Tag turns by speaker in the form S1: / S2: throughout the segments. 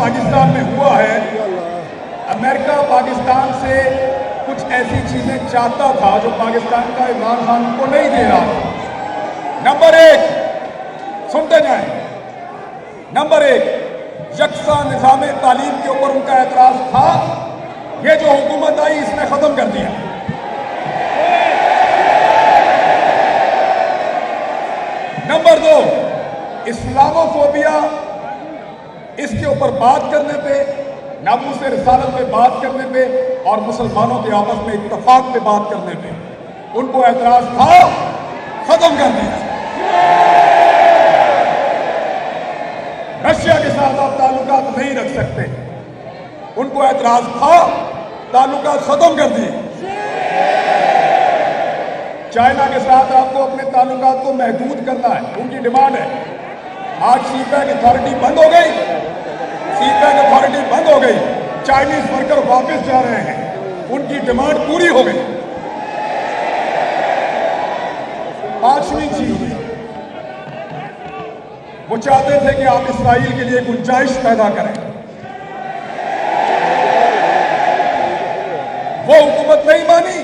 S1: पाकिस्तान में हुआ है, अमेरिका पाकिस्तान से कुछ ऐसी चीजें चाहता था जो पाकिस्तान का इमरान खान को नहीं दे रहा था। नंबर एक, सुनते जाएं, नंबर एक, यकसा निजाम तालीम के ऊपर उनका एतराज था। ये जो हुकूमत आई इसने खत्म कर दिया। नंबर दो, इस्लामोफोबिया, इसके ऊपर बात करने पे, नामूस रिसालत पे बात करने पे और मुसलमानों के आपस में इत्तफाक पे बात करने पे उनको एतराज था, खत्म कर दिया। रशिया के साथ आप ताल्लुकात नहीं रख सकते, उनको एतराज था, ताल्लुकात खत्म कर दिए। चाइना के साथ आपको अपने ताल्लुकात को महदूद करना है, उनकी डिमांड है। आज सीपैक अथॉरिटी बंद हो गई, सीपैक अथॉरिटी बंद हो गई, चाइनीज वर्कर वापस जा रहे हैं, उनकी डिमांड पूरी हो गई। पांचवी चीज, वो चाहते थे कि आप इस्राइल के लिए गुंजाइश पैदा करें। वो हुकूमत नहीं मानी,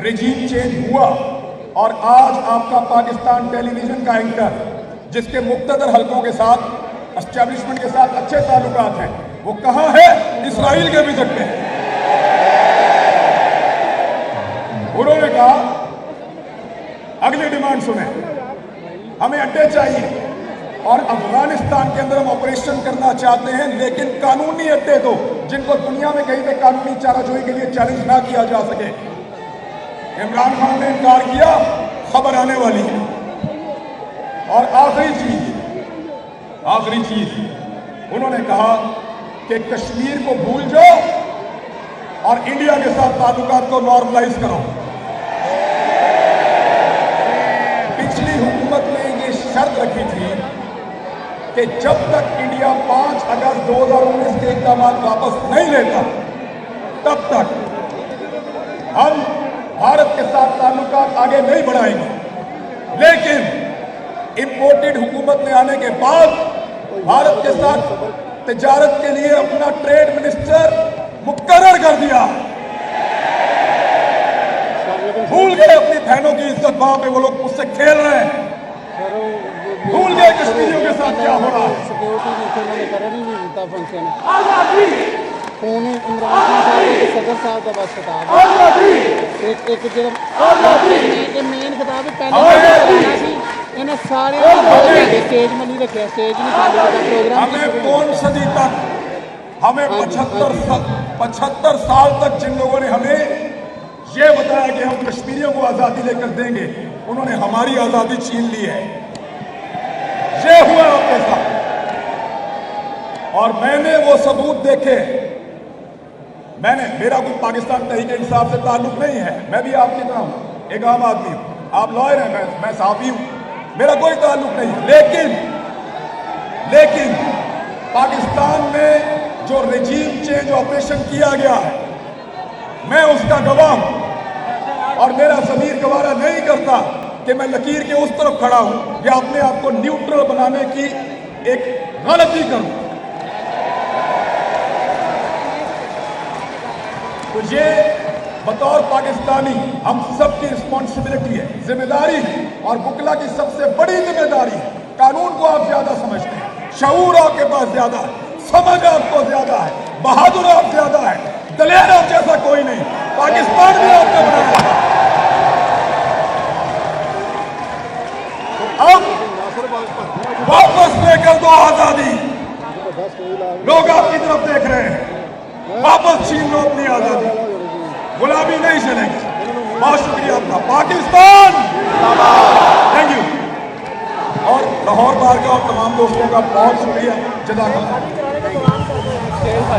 S1: रिजीम चेंज हुआ और आज आपका पाकिस्तान टेलीविजन का एंकर, जिसके मुक्तदर हलकों के साथ, एस्टैब्लिशमेंट के साथ अच्छे ताल्लुकात हैं, वो कहां है? इस्राइल के विजिट में। उन्होंने कहा, अगली डिमांड सुने, हमें अड्डे चाहिए और अफगानिस्तान के अंदर हम ऑपरेशन करना चाहते हैं, लेकिन कानूनी अड्डे दो जिनको दुनिया में कहीं पे कानूनी चाराजोई के लिए चैलेंज ना किया जा सके। इमरान खान ने इनकार किया, खबर आने वाली है। और आखिरी चीज उन्होंने कहा कि कश्मीर को भूल जाओ और इंडिया के साथ ताल्लुकात को नॉर्मलाइज करो। पिछली हुकूमत ने ये शर्त रखी थी कि जब तक इंडिया 5 अगस्त 2019 के इक़दाम वापस नहीं लेता, तब तक हम भारत के साथ ताल्लुकात आगे नहीं बढ़ाएंगे। लेकिन इंपोर्टेड हुकूमत में आने के बाद भारत के साथ तिजारत के लिए अपना ट्रेड मिनिस्टर मुकर्रर कर दिया। भूल गए अपनी बहनों की इज्जत, वहां पे वो लोग मुझसे खेल रहे हैं, भूल गए कश्मीरियों के साथ क्या हो रहा है।
S2: सदर साहब का बस खिताब एक मेन खिताब पहले इन्हें सारे स्टेज में नहीं रखे, स्टेज नहीं प्रोग्राम।
S1: हमें कौन सदी तक, हमें 75 साल तक जिन लोगों ने हमें ये बताया कि हम कश्मीरियों को आजादी लेकर देंगे, उन्होंने हमारी आजादी छीन ली है। ये हुआ आपके साथ और मैंने वो सबूत देखे। मेरा कोई पाकिस्तान तहरीक इंसाफ से ताल्लुक नहीं है, मैं भी आपकी तरह हूं, एक आम आदमी हूं। आप लॉयर हैं, मैं सहाफी हूं, मेरा कोई ताल्लुक नहीं है। लेकिन पाकिस्तान में जो रिजीम चेंज ऑपरेशन किया गया है, मैं उसका गवाह हूं और मेरा ज़मीर गवारा नहीं करता कि मैं लकीर के उस तरफ खड़ा हूं या अपने आप को न्यूट्रल बनाने की एक गलती करूं। तो ये बतौर पाकिस्तानी हम सबकी रिस्पॉन्सिबिलिटी है, जिम्मेदारी है और बुकला की सबसे बड़ी जिम्मेदारी है। कानून को आप ज्यादा समझते हैं, शऊर आपके पास ज्यादा है, समझ आपको ज्यादा है, बहादुर आप ज्यादा है, दलेर आप जैसा कोई नहीं। पाकिस्तान भी आपने बनाया है। अब वापस लेकर दो आजादी। लोग आपकी तरफ देख रहे हैं, वापस छीन लो अपनी आजादी, गुलामी नहीं चलेगी। बहुत शुक्रिया आपका, पाकिस्तान, थैंक यू। और लाहौर बार का और तमाम दोस्तों का बहुत शुक्रिया, जज़ाकल्लाह।